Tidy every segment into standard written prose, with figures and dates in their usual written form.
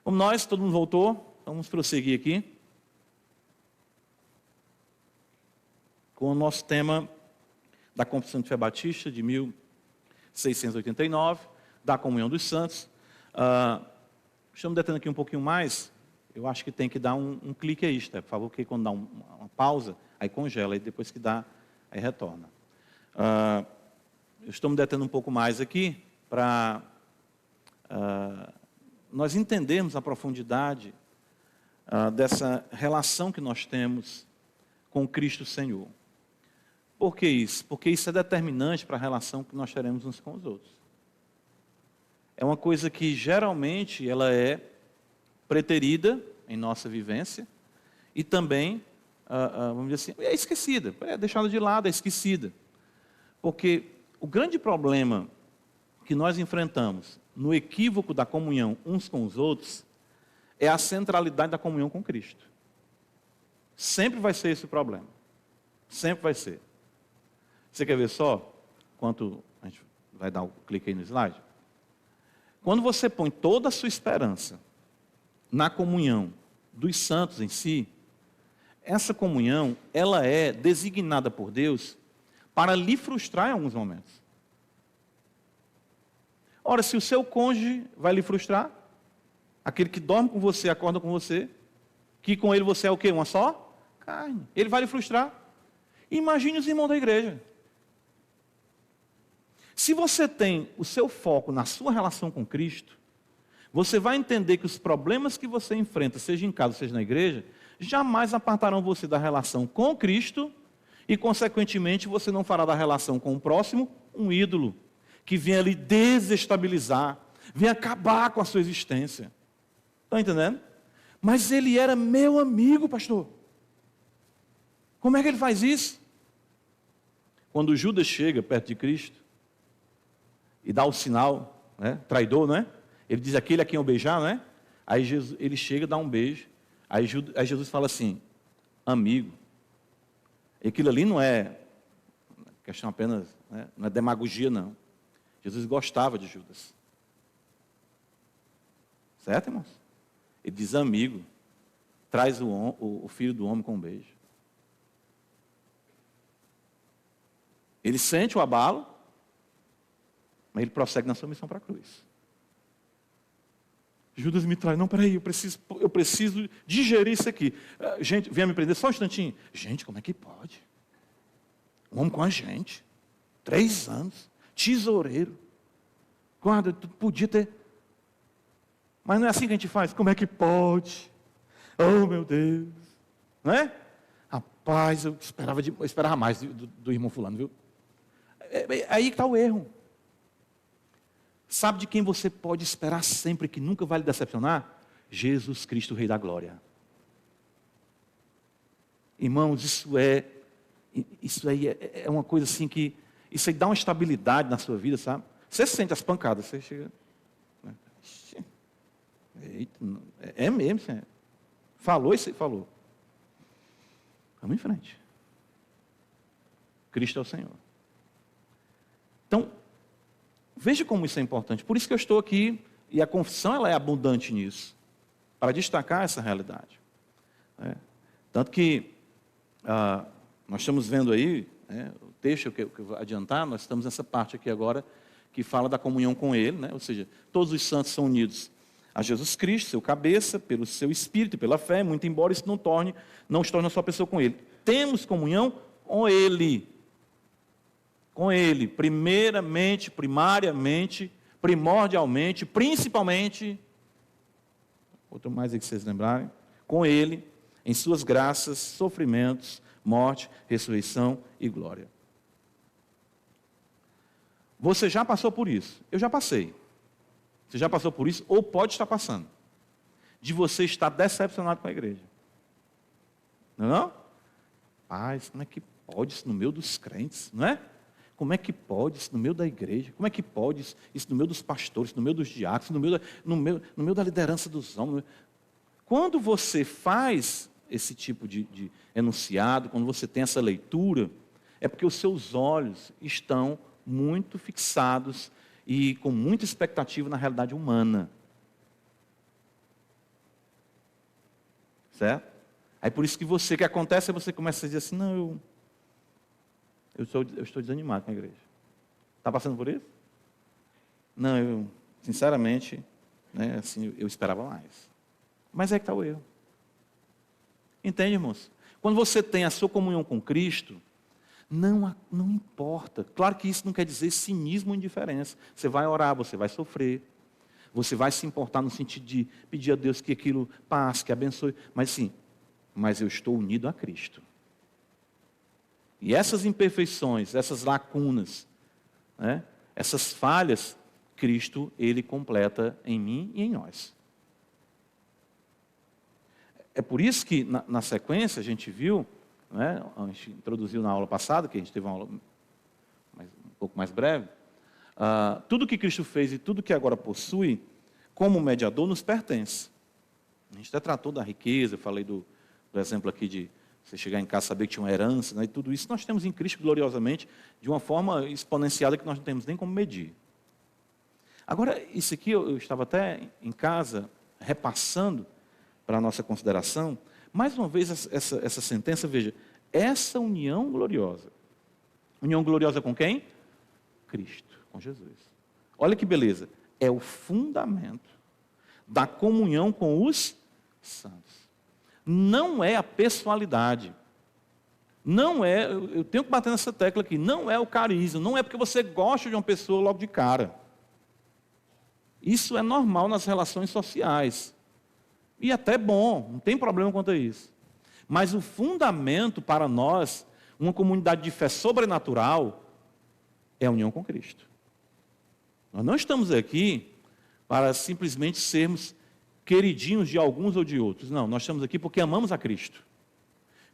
Vamos nós, todo mundo voltou? Vamos prosseguir aqui com o nosso tema da Confissão de Fé Batista de 1689, da Comunhão dos Santos. Estamos detendo aqui um pouquinho mais. Eu acho que tem que dar um clique aí, por favor, porque quando dá uma pausa, aí congela, e depois que dá, aí retorna. Estou me detendo um pouco mais aqui para nós entendermos a profundidade dessa relação que nós temos com Cristo Senhor. Por que isso? Porque isso é determinante para a relação que nós teremos uns com os outros. É uma coisa que geralmente ela é preterida em nossa vivência e também, vamos dizer assim, é esquecida, é deixada de lado, é esquecida. Porque o grande problema que nós enfrentamos no equívoco da comunhão uns com os outros é a centralidade da comunhão com Cristo. Sempre vai ser esse o problema. Sempre vai ser. Você quer ver só quanto a gente vai dar o clique aí no slide? Quando você põe toda a sua esperança na comunhão dos santos em si, essa comunhão, ela é designada por Deus para lhe frustrar em alguns momentos. Ora, se o seu cônjuge vai lhe frustrar, aquele que dorme com você, acorda com você, que com ele você é o quê? Uma só carne. Ele vai lhe frustrar. Imagine os irmãos da igreja. Se você tem o seu foco na sua relação com Cristo, você vai entender que os problemas que você enfrenta, seja em casa, seja na igreja, jamais apartarão você da relação com Cristo e, consequentemente, você não fará da relação com o próximo um ídolo que vem ali desestabilizar, vem acabar com a sua existência. Estão entendendo? Mas ele era meu amigo, pastor. Como é que ele faz isso? Quando Judas chega perto de Cristo e dá o sinal, né, traidor, não é? Ele diz, aquele a quem eu beijar, não é? Aí Jesus, ele chega, dá um beijo. Aí Jesus fala assim, amigo. E aquilo ali não é questão apenas, né, não é demagogia, não. Jesus gostava de Judas. Certo, irmãos? Ele diz, amigo, traz o filho do homem com um beijo. Ele sente o abalo, mas ele prossegue na sua missão para a cruz. Judas me traz, não, peraí, eu preciso digerir isso aqui. Gente, venha me prender só um instantinho. Gente, como é que pode? Um homem com a gente, 3 anos, tesoureiro. Guarda, tu podia ter... Mas não é assim que a gente faz. Como é que pode? Oh, meu Deus. Não é? Rapaz, eu esperava mais do irmão fulano, viu? Aí está o erro. Sabe de quem você pode esperar sempre, que nunca vai lhe decepcionar? Jesus Cristo, Rei da Glória. Irmãos, isso aí é uma coisa assim que... Isso aí dá uma estabilidade na sua vida, sabe? Você sente as pancadas, você chega... Eita, é mesmo, senhor. Falou isso aí, falou. Vamos em frente. Cristo é o Senhor. Então, veja como isso é importante. Por isso que eu estou aqui, e a confissão ela é abundante nisso, para destacar essa realidade. Tanto que nós estamos vendo aí, o texto que eu vou adiantar, nós estamos nessa parte aqui agora, que fala da comunhão com Ele, né? Ou seja, todos os santos são unidos a Jesus Cristo, seu cabeça, pelo seu Espírito e pela fé, muito embora isso não se torne a sua pessoa com Ele. Temos comunhão com Ele. Com Ele, primeiramente, primariamente, primordialmente, principalmente, outro mais aí que vocês lembrarem, com Ele, em suas graças, sofrimentos, morte, ressurreição e glória. Você já passou por isso? Eu já passei. Você já passou por isso ou pode estar passando? De você estar decepcionado com a igreja. Não é não? Paz, como é que pode isso no meio dos crentes, não é? Como é que pode isso no meio da igreja? Como é que pode isso no meio dos pastores, no meio dos diáconos, no meio da liderança dos homens? Quando você faz esse tipo de enunciado, quando você tem essa leitura, é porque os seus olhos estão muito fixados e com muita expectativa na realidade humana. Certo? Aí por isso que o que acontece é você começa a dizer assim, não, eu estou desanimado com a igreja. Está passando por isso? Não, eu, sinceramente, né, assim, eu esperava mais. Mas é que está o erro. Entende, irmãos? Quando você tem a sua comunhão com Cristo, não importa. Claro que isso não quer dizer cinismo ou indiferença. Você vai orar, você vai sofrer. Você vai se importar no sentido de pedir a Deus que aquilo passe, que abençoe. Mas sim, mas eu estou unido a Cristo. E essas imperfeições, essas lacunas, né, essas falhas, Cristo, Ele completa em mim e em nós. É por isso que, na sequência, a gente viu, né, a gente introduziu na aula passada, que a gente teve uma aula um pouco mais breve, tudo que Cristo fez e tudo que agora possui, como mediador, nos pertence. A gente até tratou da riqueza, eu falei do exemplo aqui de você chegar em casa e saber que tinha uma herança, né, e tudo isso nós temos em Cristo gloriosamente, de uma forma exponenciada que nós não temos nem como medir. Agora, isso aqui eu estava até em casa repassando para a nossa consideração, mais uma vez essa sentença, veja, essa união gloriosa. União gloriosa com quem? Cristo, com Jesus. Olha que beleza, é o fundamento da comunhão com os santos. Não é a pessoalidade. Não é, eu tenho que bater nessa tecla aqui, não é o carisma, não é porque você gosta de uma pessoa logo de cara. Isso é normal nas relações sociais. E até bom, não tem problema quanto a isso. Mas o fundamento para nós, uma comunidade de fé sobrenatural, é a união com Cristo. Nós não estamos aqui para simplesmente sermos queridinhos de alguns ou de outros. Não, nós estamos aqui porque amamos a Cristo.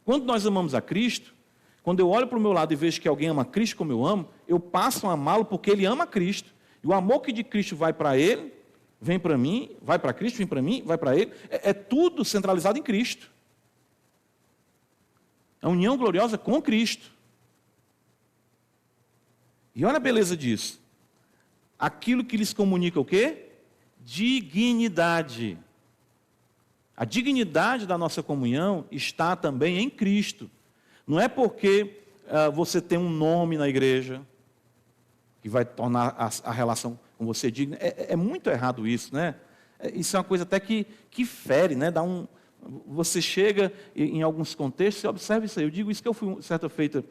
Quando nós amamos a Cristo, quando eu olho para o meu lado e vejo que alguém ama Cristo como eu amo, eu passo a amá-lo porque ele ama Cristo. E o amor que de Cristo vai para ele, vem para mim, vai para Cristo, vem para mim, vai para ele. É tudo centralizado em Cristo. A união gloriosa com Cristo. E olha a beleza disso. Aquilo que lhes comunica o quê? Dignidade. A dignidade da nossa comunhão está também em Cristo. Não é porque você tem um nome na igreja que vai tornar a relação com você digna. É muito errado isso, né? Isso é uma coisa até que fere, né? Você chega em alguns contextos e observa isso aí. Eu digo isso que eu fui, certa feita,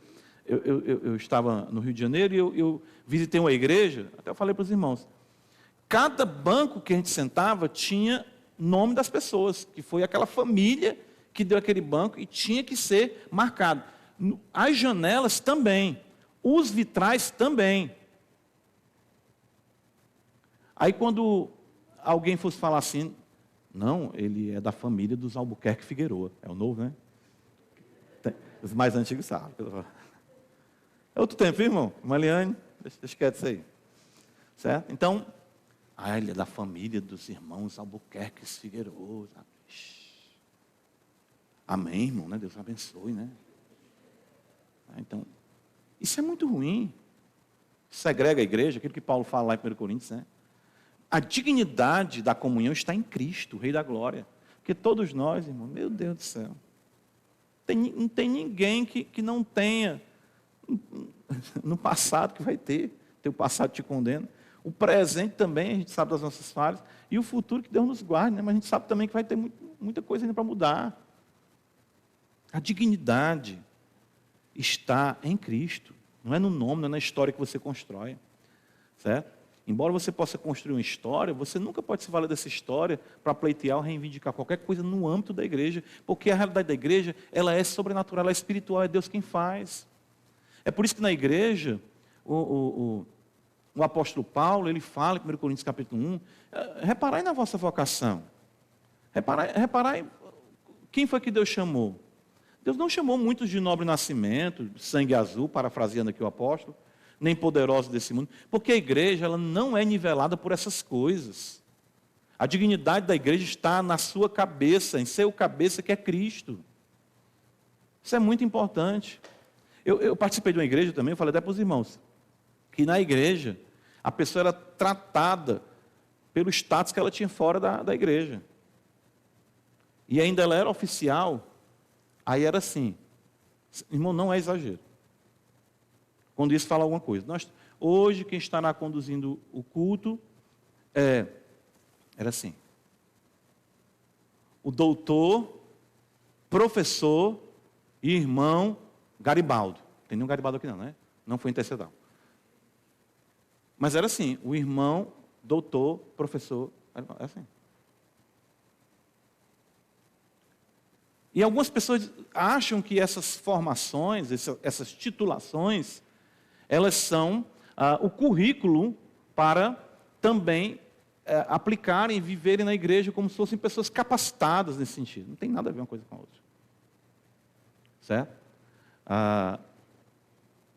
eu estava no Rio de Janeiro e eu visitei uma igreja, até eu falei para os irmãos, cada banco que a gente sentava tinha nome das pessoas, que foi aquela família que deu aquele banco e tinha que ser marcado. As janelas também, os vitrais também. Aí quando alguém fosse falar assim, não, ele é da família dos Albuquerque Figueroa, é o novo, né? Os mais antigos sabem. É outro tempo, irmão? Maliane, deixa quieto isso aí. Certo? Então, ele é da família dos irmãos Albuquerque Figueroa. Amém, irmão, né? Deus abençoe, né? Então, isso é muito ruim. Segrega a igreja, aquilo que Paulo fala lá em 1 Coríntios, né? A dignidade da comunhão está em Cristo, o Rei da Glória. Porque todos nós, irmão, meu Deus do céu, não tem ninguém que não tenha no passado que vai ter. Teu passado te condena. O presente também, a gente sabe das nossas falhas. E o futuro que Deus nos guarde, né? Mas a gente sabe também que vai ter muita coisa ainda para mudar. A dignidade está em Cristo. Não é no nome, não é na história que você constrói. Certo? Embora você possa construir uma história, você nunca pode se valer dessa história para pleitear ou reivindicar qualquer coisa no âmbito da igreja, porque a realidade da igreja, ela é sobrenatural, ela é espiritual, é Deus quem faz. É por isso que na igreja, o apóstolo Paulo, ele fala em 1 Coríntios capítulo 1, reparai na vossa vocação. Reparai quem foi que Deus chamou. Deus não chamou muitos de nobre nascimento, de sangue azul, parafraseando aqui o apóstolo, nem poderosos desse mundo, porque a igreja ela não é nivelada por essas coisas. A dignidade da igreja está na sua cabeça, em seu cabeça que é Cristo. Isso é muito importante. Eu participei de uma igreja também, eu falei até para os irmãos, que na igreja a pessoa era tratada pelo status que ela tinha fora da igreja. E ainda ela era oficial, aí era assim. Irmão, não é exagero. Quando isso fala alguma coisa. Hoje, quem estará conduzindo o culto era assim. O doutor, professor e irmão Garibaldo. Não tem nenhum Garibaldo aqui não, né? Não foi intercedal. Mas era assim, o irmão, doutor, professor, é assim. E algumas pessoas acham que essas formações, essas titulações, elas são o currículo para também aplicarem e viverem na igreja como se fossem pessoas capacitadas nesse sentido. Não tem nada a ver uma coisa com a outra. Certo?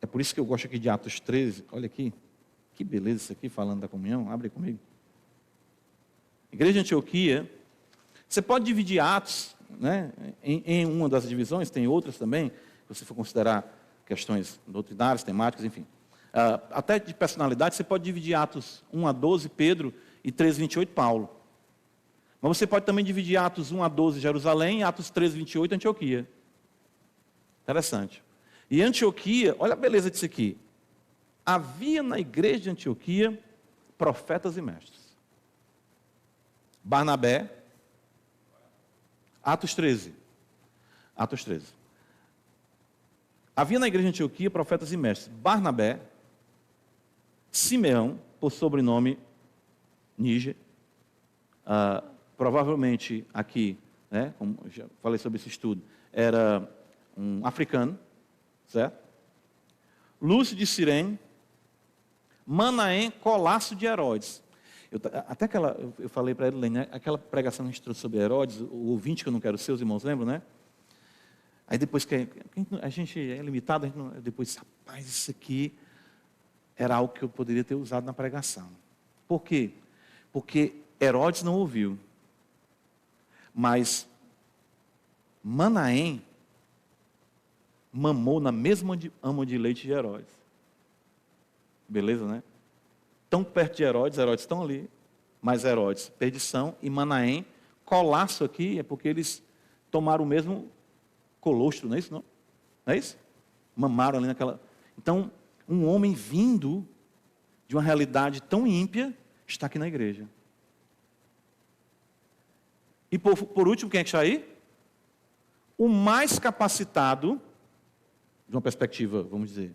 É por isso que eu gosto aqui de Atos 13. Olha aqui, que beleza isso aqui, falando da comunhão. Abre comigo. Igreja de Antioquia. Você pode dividir Atos, né, em uma das divisões, tem outras também, se você for considerar questões doutrinárias, temáticas, enfim. Até de personalidade, você pode dividir Atos 1 a 12, Pedro, e 13, 28, Paulo. Mas você pode também dividir Atos 1 a 12, Jerusalém, e Atos 13, 28, Antioquia. Interessante. E Antioquia, olha a beleza disso aqui. Havia na igreja de Antioquia profetas e mestres. Barnabé, Atos 13. Atos 13. Havia na igreja de Antioquia profetas e mestres. Barnabé, Simeão, por sobrenome Níger, provavelmente aqui, né, como já falei sobre esse estudo, era um africano, certo? Lúcio de Cirene, Manaém, Colasso de Herodes. Eu falei para ele, né, aquela pregação que a gente trouxe sobre Herodes, o ouvinte que eu não quero ser, os irmãos lembram, né? Aí depois que a gente é limitado, depois, rapaz, isso aqui era algo que eu poderia ter usado na pregação. Por quê? Porque Herodes não ouviu. Mas Manaém mamou na mesma ama de leite de Herodes. Beleza, né? Tão perto de Herodes estão ali. Mas Herodes, perdição, e Manaém, Colasso aqui, é porque eles tomaram o mesmo colostro, não é isso? Não é isso? Mamaram ali naquela... Então, um homem vindo de uma realidade tão ímpia está aqui na igreja. E por último, quem é que está aí? O mais capacitado, de uma perspectiva, vamos dizer,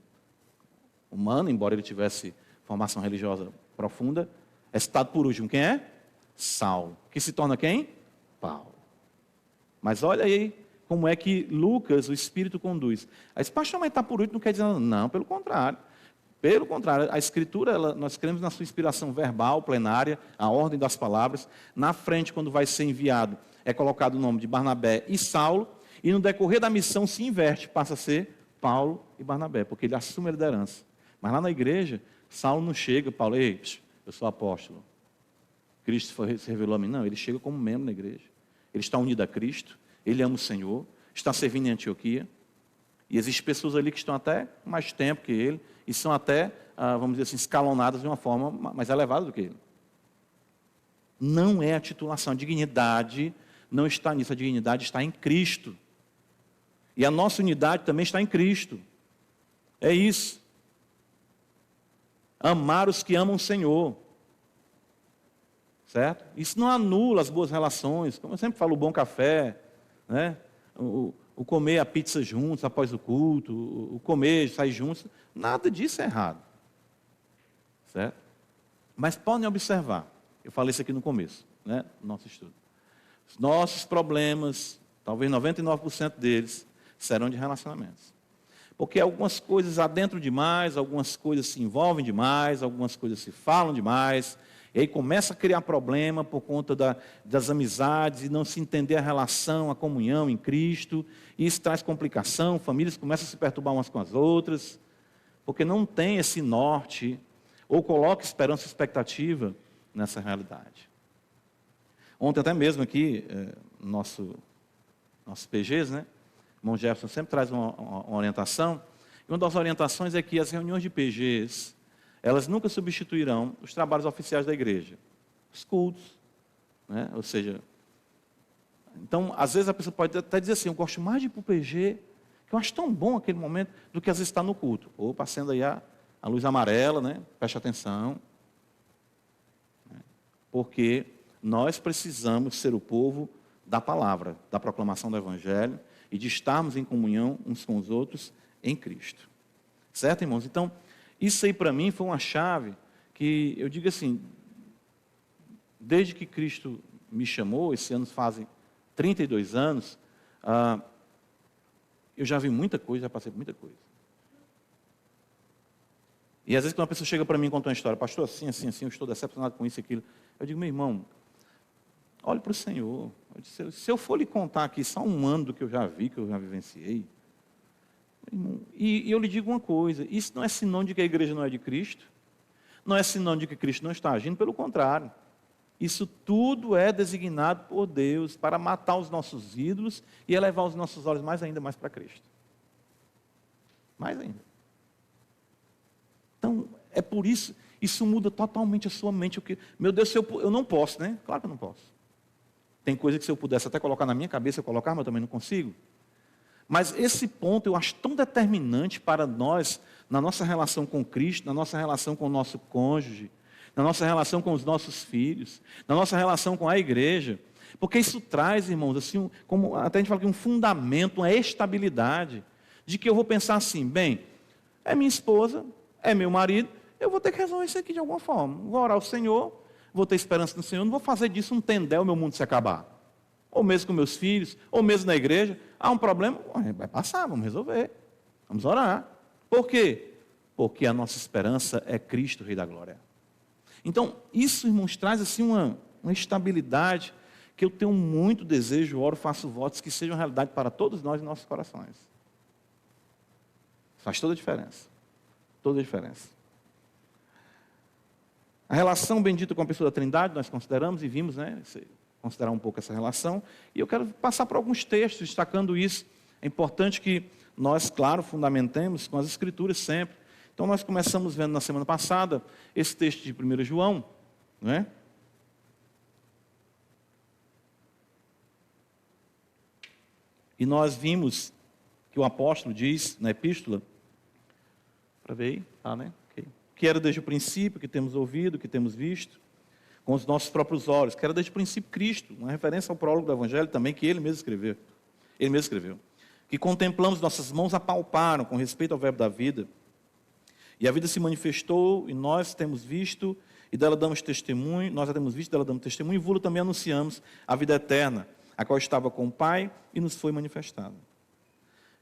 humana, embora ele tivesse formação religiosa profunda, é citado por último. Quem é? Saulo. Que se torna quem? Paulo. Mas olha aí como é que Lucas, o Espírito, conduz. Aí esse pastor, mas está por último, não quer dizer nada. Não, pelo contrário. Pelo contrário, a Escritura, nós cremos na sua inspiração verbal, plenária, a ordem das palavras. Na frente, quando vai ser enviado, é colocado o nome de Barnabé e Saulo, e no decorrer da missão se inverte, passa a ser Paulo e Barnabé, porque ele assume a liderança. Mas lá na igreja, Saulo não chega, Paulo, ei, eu sou apóstolo. Cristo se revelou a mim. Não, ele chega como membro na igreja. Ele está unido a Cristo, ele ama o Senhor, está servindo em Antioquia. E existem pessoas ali que estão até mais tempo que ele, e são até, vamos dizer assim, escalonadas de uma forma mais elevada do que ele. Não é a titulação, a dignidade não está nisso, a dignidade está em Cristo. E a nossa unidade também está em Cristo. É isso. Amar os que amam o Senhor. Certo? Isso não anula as boas relações, como eu sempre falo, o bom café, né? O comer a pizza juntos após o culto, o comer, sair juntos, nada disso é errado. Certo? Mas podem observar, eu falei isso aqui no começo, né, do nosso estudo. Os nossos problemas, talvez 99% deles, serão de relacionamentos. Porque algumas coisas adentram demais, algumas coisas se envolvem demais, algumas coisas se falam demais, e aí começa a criar problema por conta das amizades e não se entender a relação, a comunhão em Cristo. E isso traz complicação, famílias começam a se perturbar umas com as outras, porque não tem esse norte, ou coloca esperança e expectativa nessa realidade. Ontem até mesmo aqui, nossos PGs, né? O irmão Jefferson sempre traz uma orientação, e uma das orientações é que as reuniões de PGs, elas nunca substituirão os trabalhos oficiais da igreja, os cultos, né? Ou seja, então, às vezes a pessoa pode até dizer assim, eu gosto mais de ir para o PG, que eu acho tão bom aquele momento, do que às vezes estar no culto. Opa, acenda aí a luz amarela, né? Preste atenção. Porque nós precisamos ser o povo da palavra, da proclamação do Evangelho e de estarmos em comunhão uns com os outros em Cristo. Certo, irmãos? Então, isso aí para mim foi uma chave que eu digo assim, desde que Cristo me chamou, esse ano fazem 32 anos, eu já vi muita coisa, já passei por muita coisa. E às vezes quando uma pessoa chega para mim e conta uma história, pastor, assim, eu estou decepcionado com isso e aquilo, eu digo, meu irmão, olhe para o Senhor. Se eu for lhe contar aqui só um ano do que eu já vi, que eu já vivenciei, irmão, e eu lhe digo uma coisa, isso não é sinônimo de que a igreja não é de Cristo, não é sinônimo de que Cristo não está agindo, pelo contrário. Isso tudo é designado por Deus para matar os nossos ídolos e elevar os nossos olhos ainda mais para Cristo. Mais ainda. Então, é por isso, isso muda totalmente a sua mente. Meu Deus, eu não posso, né? Claro que eu não posso. Tem coisa que se eu pudesse até colocar na minha cabeça, eu colocar, mas eu também não consigo. Mas esse ponto eu acho tão determinante para nós, na nossa relação com Cristo, na nossa relação com o nosso cônjuge, na nossa relação com os nossos filhos, na nossa relação com a igreja. Porque isso traz, irmãos, assim, como até a gente fala que um fundamento, uma estabilidade, de que eu vou pensar assim, bem, é minha esposa, é meu marido, eu vou ter que resolver isso aqui de alguma forma. Vou orar ao Senhor, vou ter esperança no Senhor, não vou fazer disso um tendel, meu mundo se acabar. Ou mesmo com meus filhos, ou mesmo na igreja. Há um problema, vai passar, vamos resolver. Vamos orar. Por quê? Porque a nossa esperança é Cristo, Rei da Glória. Então, isso, irmãos, traz assim uma estabilidade que eu tenho muito desejo, oro, faço votos que sejam realidade para todos nós em nossos corações. Faz toda a diferença. Toda a diferença. A relação bendita com a pessoa da Trindade, nós consideramos e vimos, né? Considerar um pouco essa relação. E eu quero passar por alguns textos, destacando isso. É importante que nós, claro, fundamentemos com as Escrituras sempre. Então, nós começamos vendo na semana passada esse texto de 1 João, não é? E nós vimos que o apóstolo diz na epístola, para ver aí, tá, né? Okay. Que era desde o princípio, que temos ouvido, que temos visto, com os nossos próprios olhos, que era desde o princípio Cristo, uma referência ao prólogo do Evangelho também, que ele mesmo escreveu. Ele mesmo escreveu. Que contemplamos, nossas mãos apalparam com respeito ao verbo da vida, e a vida se manifestou, e nós temos visto, e dela damos testemunho, nós a temos visto, dela damos testemunho, e vos também anunciamos a vida eterna, a qual estava com o Pai, e nos foi manifestada.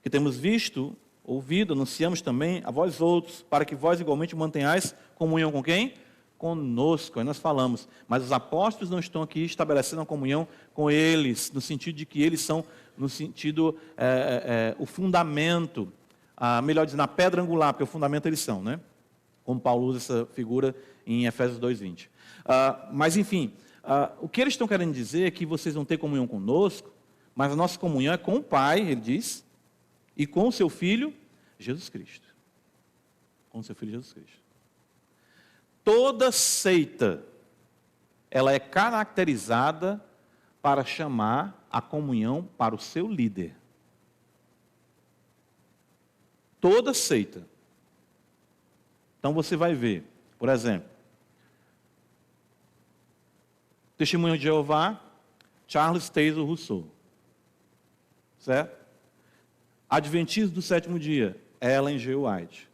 Que temos visto, ouvido, anunciamos também a vós outros, para que vós igualmente mantenhais comunhão com quem? Conosco. Aí nós falamos, mas os apóstolos não estão aqui estabelecendo a comunhão com eles, no sentido de que eles são, no sentido, o fundamento, melhor dizendo, a pedra angular, porque o fundamento eles são, né? Como Paulo usa essa figura em Efésios 2:20. Mas enfim, o que eles estão querendo dizer é que vocês vão ter comunhão conosco, mas a nossa comunhão é com o Pai, ele diz, e com o seu Filho, Jesus Cristo. Com o seu Filho, Jesus Cristo. Toda seita, ela é caracterizada para chamar a comunhão para o seu líder. Toda seita. Então você vai ver, por exemplo, Testemunho de Jeová, Charles Taze Rousseau. Certo? Adventistas do sétimo dia, Ellen G. White.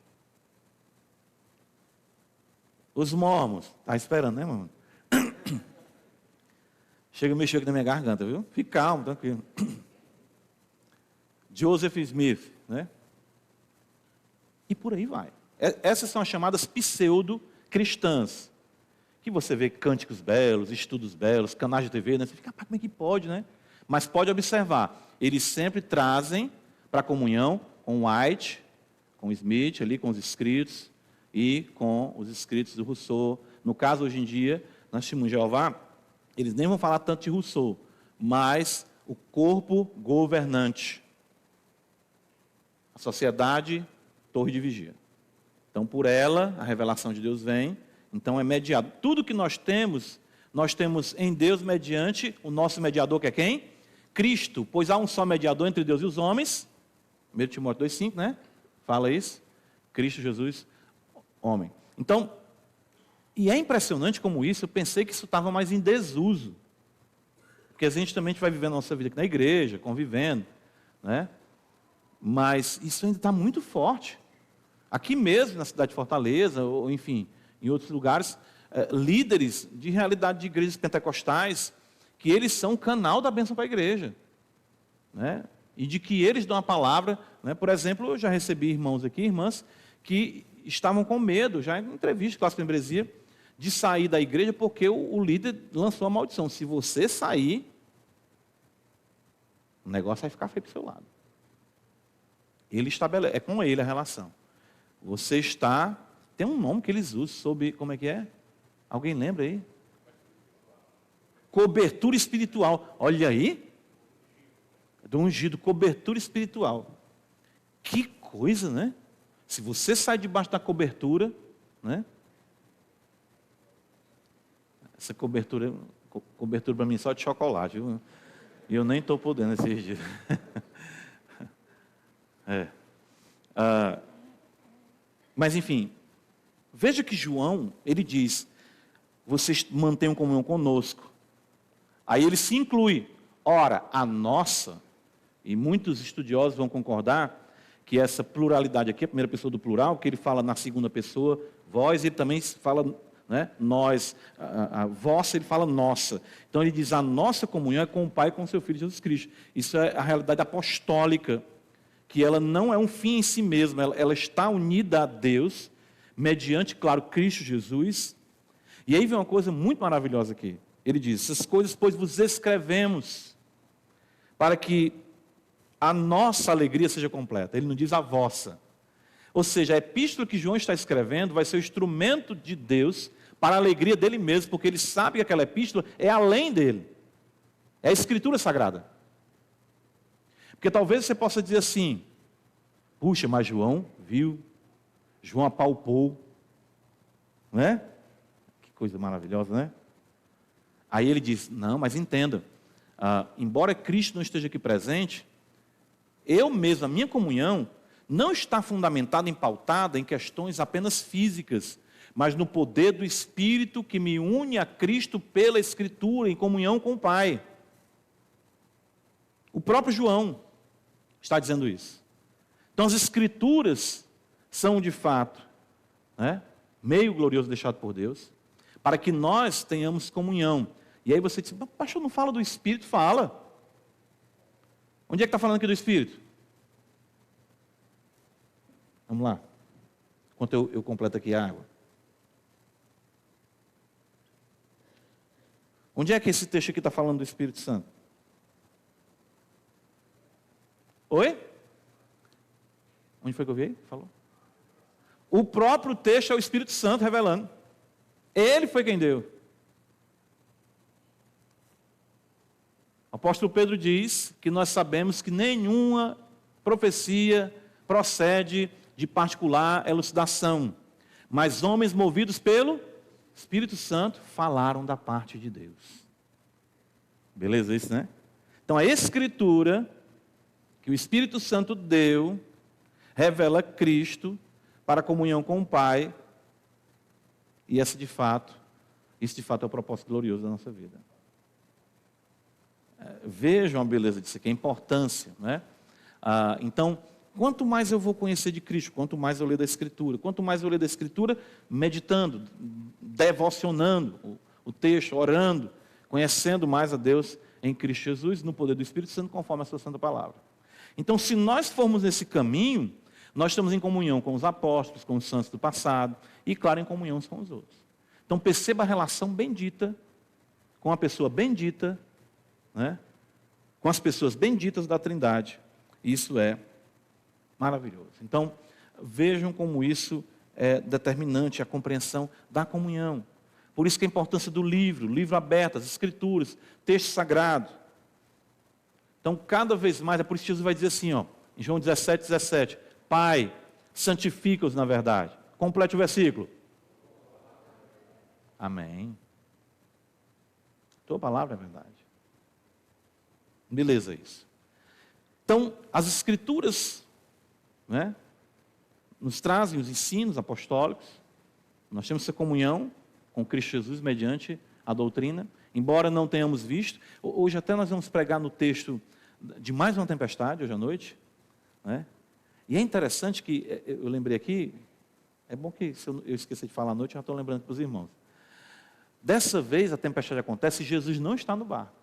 Os mormons, está esperando, né, mano? Chega a mexer aqui na minha garganta, viu? Fique calmo, tranquilo. Joseph Smith, né? E por aí vai. Essas são as chamadas pseudo-cristãs. Que você vê cânticos belos, estudos belos, canais de TV, né? Você fica, como é que pode, né? Mas pode observar, eles sempre trazem para a comunhão com White, com Smith, ali com os escritos, e com os escritos do Rousseau. No caso, hoje em dia, nós temos Jeová, eles nem vão falar tanto de Rousseau, mas o corpo governante. A sociedade, torre de vigia. Então, por ela, a revelação de Deus vem, então é mediado. Tudo que nós temos em Deus mediante o nosso mediador, que é quem? Cristo, pois há um só mediador entre Deus e os homens, 1 Timóteo 2,5, né? Fala isso, Cristo Jesus, homem. Então, e é impressionante como isso, eu pensei que isso estava mais em desuso, porque a gente também vai vivendo a nossa vida aqui na igreja, convivendo, né? Mas isso ainda está muito forte. Aqui mesmo, na cidade de Fortaleza, ou enfim, em outros lugares, líderes de realidade de igrejas pentecostais, que eles são o canal da bênção para a igreja, né? E de que eles dão a palavra, né? Por exemplo, eu já recebi irmãos aqui, irmãs, que estavam com medo, já em entrevista, classe de membresia, de sair da igreja, porque o líder lançou a maldição. Se você sair, o negócio vai ficar feio para o seu lado. Ele estabelece, é com ele a relação. Você está, tem um nome que eles usam sobre, como é que é? Alguém lembra aí? Cobertura espiritual. Olha aí. Do ungido, cobertura espiritual. Que coisa, né? Se você sai debaixo da cobertura, né? Essa cobertura para mim só de chocolate, viu? E eu nem estou podendo esses dias. Mas enfim, veja que João, ele diz, vocês mantenham comunhão conosco. Aí ele se inclui. Ora, a nossa, e muitos estudiosos vão concordar, que essa pluralidade aqui, a primeira pessoa do plural, que ele fala na segunda pessoa, vós, ele também fala, né, nós, a vossa, ele fala nossa. Então ele diz, a nossa comunhão é com o Pai e com o seu Filho Jesus Cristo. Isso é a realidade apostólica, que ela não é um fim em si mesma, ela está unida a Deus, mediante, claro, Cristo Jesus. E aí vem uma coisa muito maravilhosa aqui. Ele diz, essas coisas, pois, vos escrevemos, para que a nossa alegria seja completa. Ele não diz a vossa. Ou seja, a epístola que João está escrevendo vai ser o instrumento de Deus para a alegria dele mesmo, porque ele sabe que aquela epístola é além dele. É a Escritura Sagrada. Porque talvez você possa dizer assim, puxa, mas João viu, João apalpou, não é? Que coisa maravilhosa, né? Aí ele diz, não, mas entenda, embora Cristo não esteja aqui presente, eu mesmo, a minha comunhão, não está fundamentada e pautada em questões apenas físicas, mas no poder do Espírito que me une a Cristo pela Escritura, em comunhão com o Pai. O próprio João está dizendo isso. Então as Escrituras são de fato, né, meio glorioso deixado por Deus, para que nós tenhamos comunhão. E aí você diz, pastor, não fala do Espírito? Fala. Onde é que está falando aqui do Espírito? Vamos lá. Enquanto eu completo aqui a água. Onde é que esse texto aqui está falando do Espírito Santo? Oi? Onde foi que eu vi? Falou? O próprio texto é o Espírito Santo revelando. Ele foi quem deu. O apóstolo Pedro diz que nós sabemos que nenhuma profecia procede de particular elucidação, mas homens movidos pelo Espírito Santo falaram da parte de Deus. Beleza isso, né? Então a Escritura que o Espírito Santo deu revela Cristo para a comunhão com o Pai, e isso de fato é o propósito glorioso da nossa vida. Vejam a beleza disso aqui, a importância, né? Então, quanto mais eu vou conhecer de Cristo, quanto mais eu ler da Escritura, quanto mais eu ler da Escritura, meditando, devocionando o texto, orando, conhecendo mais a Deus em Cristo Jesus, no poder do Espírito Santo, conforme a sua santa palavra. Então, se nós formos nesse caminho, nós estamos em comunhão com os apóstolos, com os santos do passado, e claro, em comunhão uns com os outros. Então, perceba a relação bendita com a pessoa bendita, né? Com as pessoas benditas da Trindade. Isso é maravilhoso. Então, vejam como isso é determinante, a compreensão da comunhão. Por isso que a importância do livro aberto, as Escrituras, texto sagrado. Então, cada vez mais, é por isso que Jesus vai dizer assim, ó, em João 17, Pai, santifica-os na verdade. Complete o versículo. Amém. Tua palavra é verdade. Beleza isso. Então, as Escrituras, né, nos trazem os ensinos apostólicos. Nós temos essa comunhão com Cristo Jesus mediante a doutrina. Embora não tenhamos visto, hoje até nós vamos pregar no texto de mais uma tempestade, hoje à noite. Né? E é interessante que, eu lembrei aqui, é bom que se eu esquecer de falar à noite, eu já estou lembrando para os irmãos. Dessa vez a tempestade acontece e Jesus não está no barco.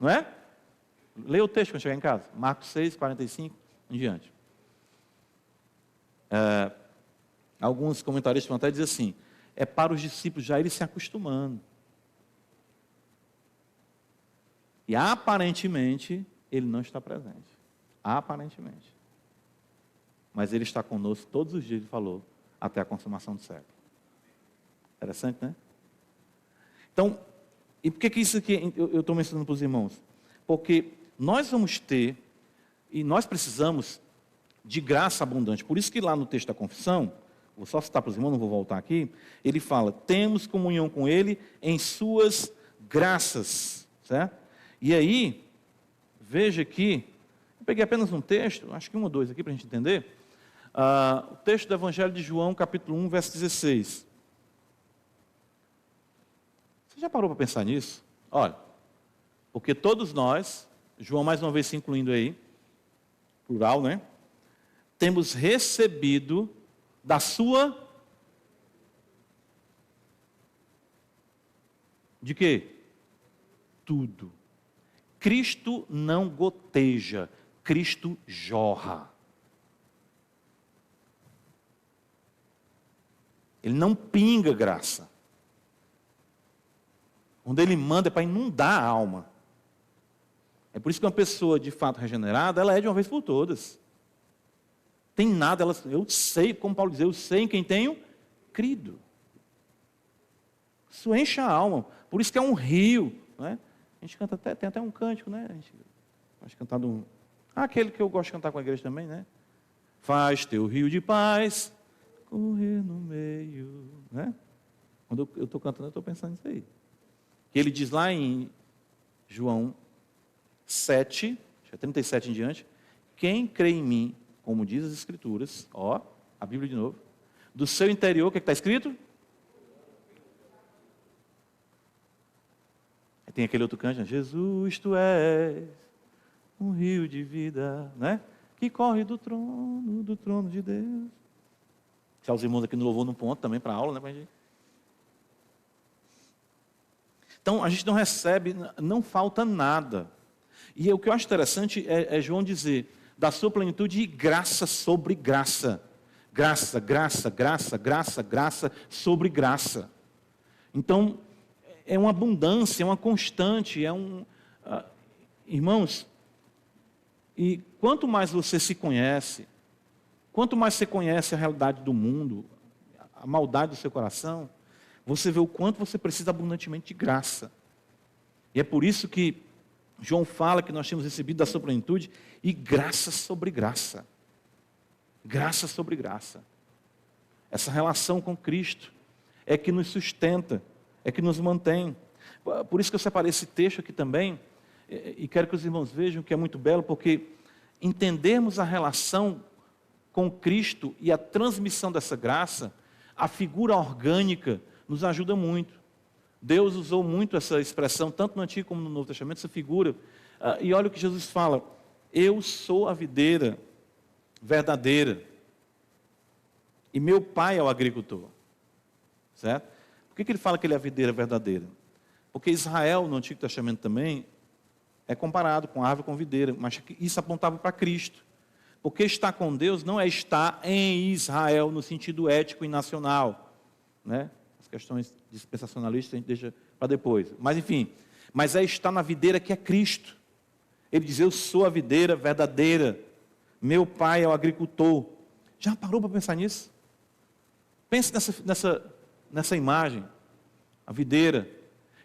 Não é? Leia o texto quando chegar em casa. Marcos 6, 45, em diante. Alguns comentaristas vão até dizer assim, é para os discípulos já irem se acostumando. E aparentemente, ele não está presente. Aparentemente. Mas ele está conosco todos os dias, ele falou, até a consumação do século. Interessante, né? Então, e por que isso aqui eu estou mencionando para os irmãos? Porque nós vamos ter, e nós precisamos de graça abundante. Por isso que lá no texto da confissão, vou só citar para os irmãos, não vou voltar aqui, ele fala, temos comunhão com ele em suas graças. Certo? E aí, veja aqui, eu peguei apenas um texto, acho que um ou dois aqui para a gente entender. O texto do Evangelho de João, capítulo 1, verso 16. Você já parou para pensar nisso? Olha, porque todos nós, João mais uma vez se incluindo aí, plural, né? Temos recebido da sua... De quê? Tudo. Cristo não goteja, Cristo jorra. Ele não pinga graça. Onde ele manda é para inundar a alma. É por isso que uma pessoa de fato regenerada, ela é de uma vez por todas. Tem nada, eu sei, como Paulo diz, eu sei em quem tenho crido. Isso enche a alma. Por isso que é um rio. Né? A gente canta até, tem até um cântico, né? A gente gosta de cantar aquele que eu gosto de cantar com a igreja também, né? Faz teu rio de paz correr no meio. Né? Quando eu estou cantando, eu estou pensando nisso aí. Que ele diz lá em João 7, 37 em diante, quem crê em mim, como diz as Escrituras, ó, a Bíblia de novo, do seu interior, o que está escrito? Aí tem aquele outro canto, Jesus, tu és um rio de vida, né? Que corre do trono de Deus. Se os irmãos aqui no louvor no ponto também para a aula, né? Pra gente... Então, a gente não recebe, não falta nada. E o que eu acho interessante é João dizer, da sua plenitude, graça sobre graça. Graça, graça, graça, graça, graça sobre graça. Então, é uma abundância, é uma constante, irmãos, e quanto mais você se conhece, quanto mais você conhece a realidade do mundo, a maldade do seu coração, você vê o quanto você precisa abundantemente de graça. E é por isso que João fala que nós temos recebido da sua plenitude e graça sobre graça. Graça sobre graça. Essa relação com Cristo é que nos sustenta, é que nos mantém. Por isso que eu separei esse texto aqui também, e quero que os irmãos vejam que é muito belo, porque entendermos a relação com Cristo e a transmissão dessa graça, a figura orgânica nos ajuda muito. Deus usou muito essa expressão, tanto no Antigo como no Novo Testamento, essa figura. E olha o que Jesus fala, eu sou a videira verdadeira, e meu pai é o agricultor. Certo? Por que ele fala que ele é a videira verdadeira? Porque Israel, no Antigo Testamento também, é comparado com árvore com videira, mas isso apontava para Cristo. Porque estar com Deus não é estar em Israel no sentido ético e nacional. Né? As questões dispensacionalistas a gente deixa para depois. Mas enfim, mas é estar na videira que é Cristo. Ele diz, eu sou a videira verdadeira, meu pai é o agricultor. Já parou para pensar nisso? Pense nessa imagem, a videira,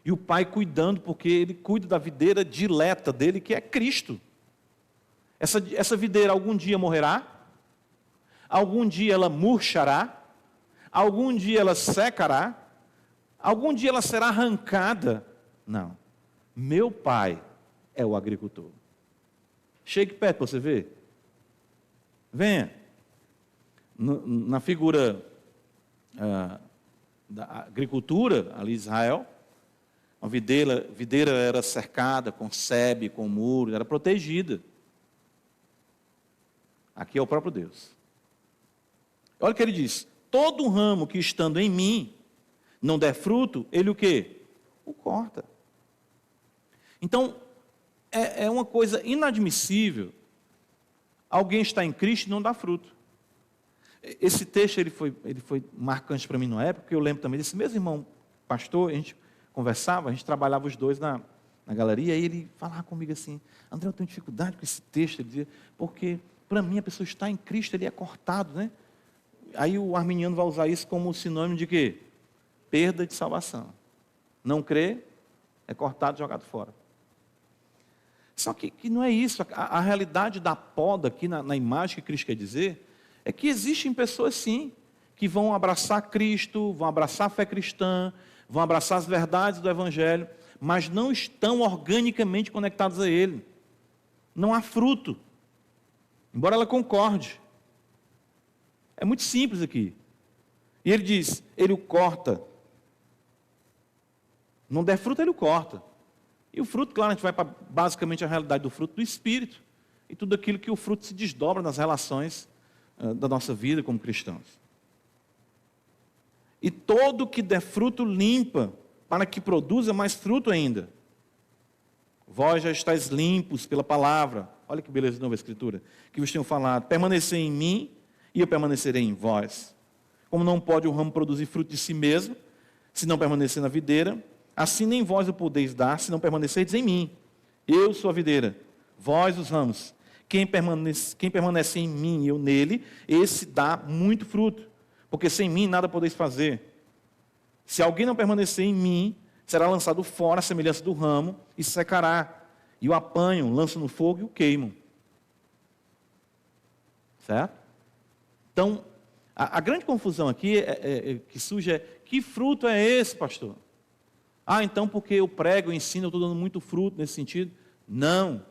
e o pai cuidando, porque ele cuida da videira dileta dele, que é Cristo. Essa videira algum dia morrerá, algum dia ela murchará, algum dia ela secará, algum dia ela será arrancada. Não. Meu pai é o agricultor. Chegue perto para você ver. Venha. Na figura da agricultura, ali em Israel, uma videira era cercada com sebe, com muro, era protegida. Aqui é o próprio Deus. Olha o que ele diz: todo ramo que estando em mim não der fruto, ele o quê? O corta. Então, é uma coisa inadmissível alguém estar em Cristo e não dar fruto. Esse texto ele foi marcante para mim na época, porque eu lembro também desse mesmo irmão pastor, a gente conversava, a gente trabalhava os dois na galeria, e ele falava comigo assim: André, eu tenho dificuldade com esse texto, ele dizia, porque para mim a pessoa está em Cristo, ele é cortado, né? Aí o arminiano vai usar isso como sinônimo de quê? Perda de salvação. Não crê, é cortado e jogado fora. Só que não é isso. A realidade da poda aqui na imagem que Cristo quer dizer é que existem pessoas sim que vão abraçar Cristo, vão abraçar a fé cristã, vão abraçar as verdades do Evangelho, mas não estão organicamente conectados a Ele. Não há fruto, embora ela concorde. É muito simples aqui. E ele diz, ele o corta. Não der fruto, ele o corta. E o fruto, claro, a gente vai para basicamente a realidade do fruto do Espírito. E tudo aquilo que o fruto se desdobra nas relações da nossa vida como cristãos. E todo que der fruto limpa, para que produza mais fruto ainda. Vós já estáis limpos pela palavra. Olha que beleza de novo a Escritura. Que vos tenho falado. Permanecer em mim e eu permanecerei em vós. Como não pode o ramo produzir fruto de si mesmo, se não permanecer na videira, assim nem vós o podeis dar, se não permanecerdes em mim. Eu sou a videira, vós os ramos. Quem permanece em mim e eu nele, esse dá muito fruto. Porque sem mim nada podeis fazer. Se alguém não permanecer em mim, será lançado fora a semelhança do ramo e secará. E o apanham, lançam no fogo e o queimam. Certo? Então, a grande confusão aqui que surge é: que fruto é esse, pastor? Então porque eu prego, eu ensino, eu estou dando muito fruto nesse sentido? Não.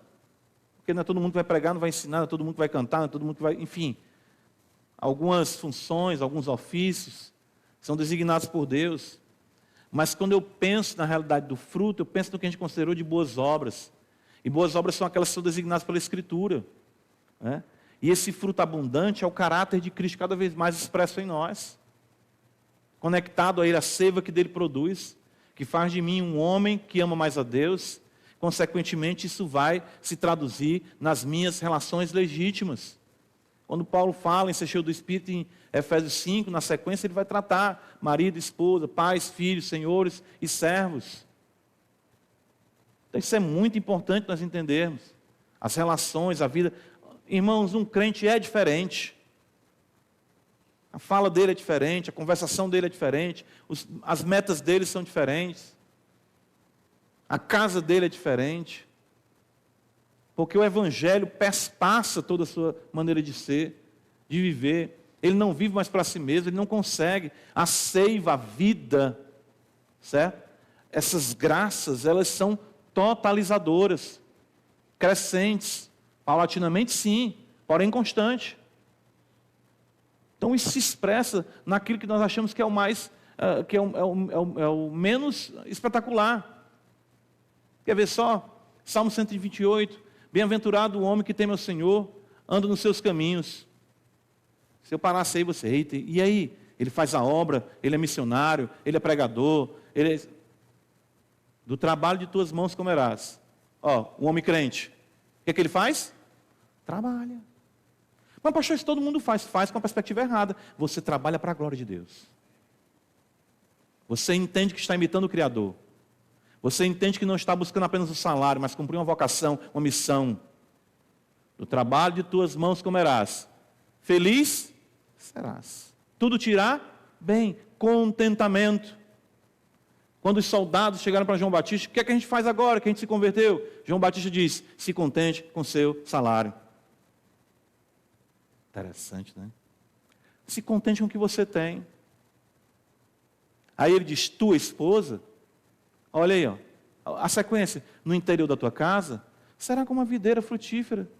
Porque não é todo mundo que vai pregar, não vai ensinar, não é todo mundo que vai cantar, não é todo mundo que vai... Enfim, algumas funções, alguns ofícios são designados por Deus. Mas quando eu penso na realidade do fruto, eu penso no que a gente considerou de boas obras. E boas obras são aquelas que são designadas pela Escritura. Né? E esse fruto abundante é o caráter de Cristo cada vez mais expresso em nós. Conectado a Ele, a seiva que dele produz, que faz de mim um homem que ama mais a Deus. Consequentemente, isso vai se traduzir nas minhas relações legítimas. Quando Paulo fala em ser cheio do Espírito, em Efésios 5, na sequência, ele vai tratar marido, esposa, pais, filhos, senhores e servos. Então, isso é muito importante nós entendermos. As relações, a vida. Irmãos, um crente é diferente. A fala dele é diferente, a conversação dele é diferente, as metas dele são diferentes. A casa dele é diferente. Porque o Evangelho perspassa toda a sua maneira de ser, de viver. Ele não vive mais para si mesmo, ele não consegue. A seiva, a vida, certo? Essas graças, elas são totalizadoras, crescentes, paulatinamente sim, porém constante. Então isso se expressa naquilo que nós achamos que é o mais, que é o menos espetacular. Quer ver só? Salmo 128, bem-aventurado o homem que teme ao Senhor, anda nos seus caminhos. Se eu parasse aí, você, eita, e aí? Ele faz a obra, ele é missionário, ele é pregador, ele é... Do trabalho de tuas mãos comerás. O homem crente, o que ele faz? Trabalha. Mas pastor, isso todo mundo faz com a perspectiva errada. Você trabalha para a glória de Deus. Você entende que está imitando o Criador. Você entende que não está buscando apenas o salário, mas cumprir uma vocação, uma missão. Do trabalho de tuas mãos comerás. Feliz serás. Tudo te irá bem. Contentamento. Quando os soldados chegaram para João Batista, o que é que a gente faz agora que a gente se converteu? João Batista diz, se contente com seu salário. Interessante, né? Se contente com o que você tem. Aí ele diz, tua esposa, olha aí, ó, a sequência, no interior da tua casa, será como uma videira frutífera.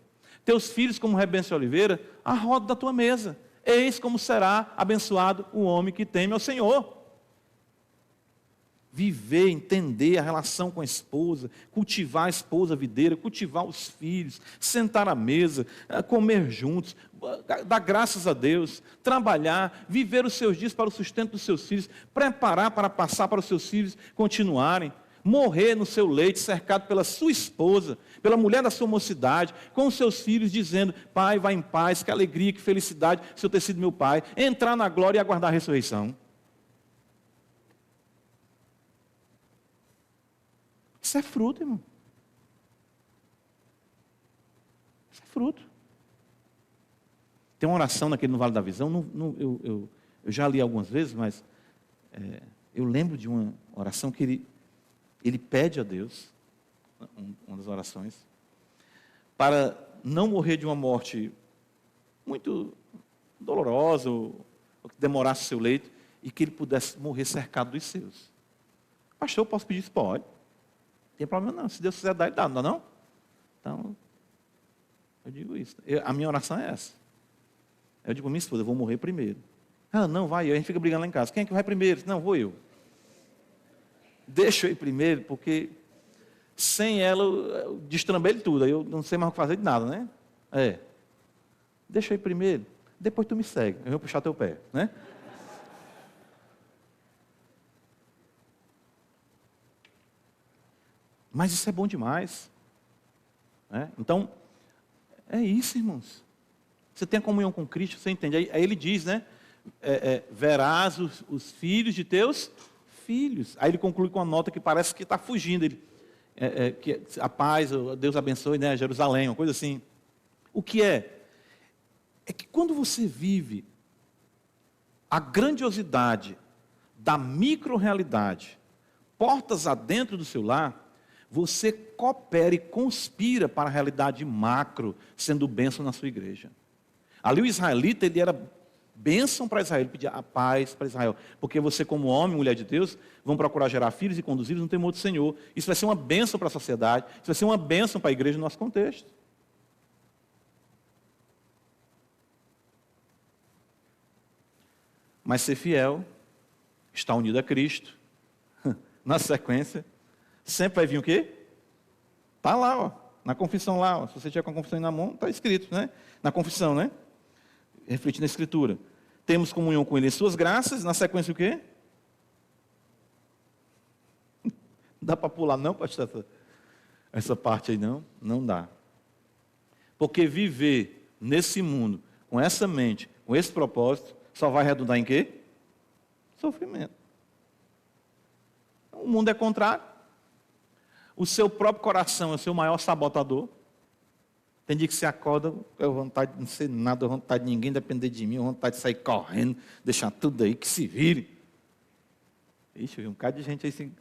Teus filhos como rebento de oliveira, a roda da tua mesa. Eis como será abençoado o homem que teme ao Senhor. Viver, entender a relação com a esposa, cultivar a esposa videira, cultivar os filhos, sentar à mesa, comer juntos, dar graças a Deus, trabalhar, viver os seus dias para o sustento dos seus filhos, preparar para passar para os seus filhos continuarem, morrer no seu leito, cercado pela sua esposa, pela mulher da sua mocidade, com os seus filhos, dizendo, pai, vai em paz, que alegria, que felicidade, se eu ter sido meu pai, entrar na glória e aguardar a ressurreição. Isso é fruto, irmão. Isso é fruto. Tem uma oração naquele no Vale da Visão, eu já li algumas vezes, mas eu lembro de uma oração que ele pede a Deus, uma das orações, para não morrer de uma morte muito dolorosa, ou que demorasse o seu leito, e que ele pudesse morrer cercado dos seus. Pastor, eu posso pedir isso? Pode. Não tem problema não. Se Deus quiser dar, ele dá, não dá não? Então, eu digo isso. A minha oração é essa. Eu digo para minha esposa, eu vou morrer primeiro. Ah, não, vai eu. A gente fica brigando lá em casa. Quem é que vai primeiro? Não, vou eu. Deixa eu ir primeiro, porque sem ela eu destrambelho tudo. Aí eu não sei mais o que fazer de nada, né? Deixa eu ir primeiro. Depois tu me segue. Eu vou puxar teu pé, né? Mas isso é bom demais. Né? Então, é isso, irmãos. Você tem a comunhão com Cristo, você entende? Aí ele diz, né? Verás os filhos de teus filhos. Aí ele conclui com uma nota que parece que está fugindo. Que a paz, Deus abençoe, né? Jerusalém, uma coisa assim. O que é? É que quando você vive a grandiosidade da micro-realidade, portas adentro do seu lar, você coopera e conspira para a realidade macro, sendo bênção na sua igreja. Ali o israelita, ele era bênção para Israel, ele pedia a paz para Israel. Porque você, como homem, mulher de Deus, vão procurar gerar filhos e conduzi-los no temor do Senhor. Isso vai ser uma bênção para a sociedade, isso vai ser uma bênção para a igreja no nosso contexto. Mas ser fiel, estar unido a Cristo, na sequência, sempre vai vir o quê? Está lá, ó, na confissão lá. Ó. Se você tiver com a confissão na mão, está escrito, né? Na confissão, né? Refletindo na Escritura. Temos comunhão com Ele em suas graças. Na sequência o quê? Não dá para pular não, pastor? Essa parte aí não? Não dá. Porque viver nesse mundo, com essa mente, com esse propósito, só vai redundar em quê? Sofrimento. O mundo é contrário. O seu próprio coração é o seu maior sabotador. Tem dia que você acorda, eu vontade de não ser nada, vontade de ninguém depender de mim, vontade de sair correndo, deixar tudo aí, que se vire. Ixi, eu vi um bocado de gente aí assim.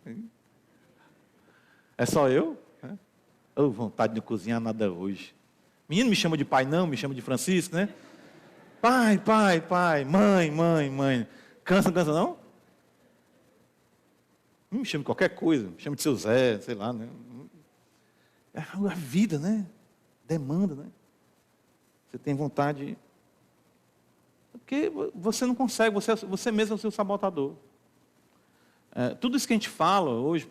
É só eu? Vontade de cozinhar nada hoje. Menino me chama de pai não, me chama de Francisco, né? Pai, mãe. Cansa não? Não me chama de qualquer coisa, me chama de seu Zé, sei lá, né? É a vida, né? Demanda, né? Você tem vontade. Porque você não consegue, você mesmo é o seu sabotador. Tudo isso que a gente fala hoje,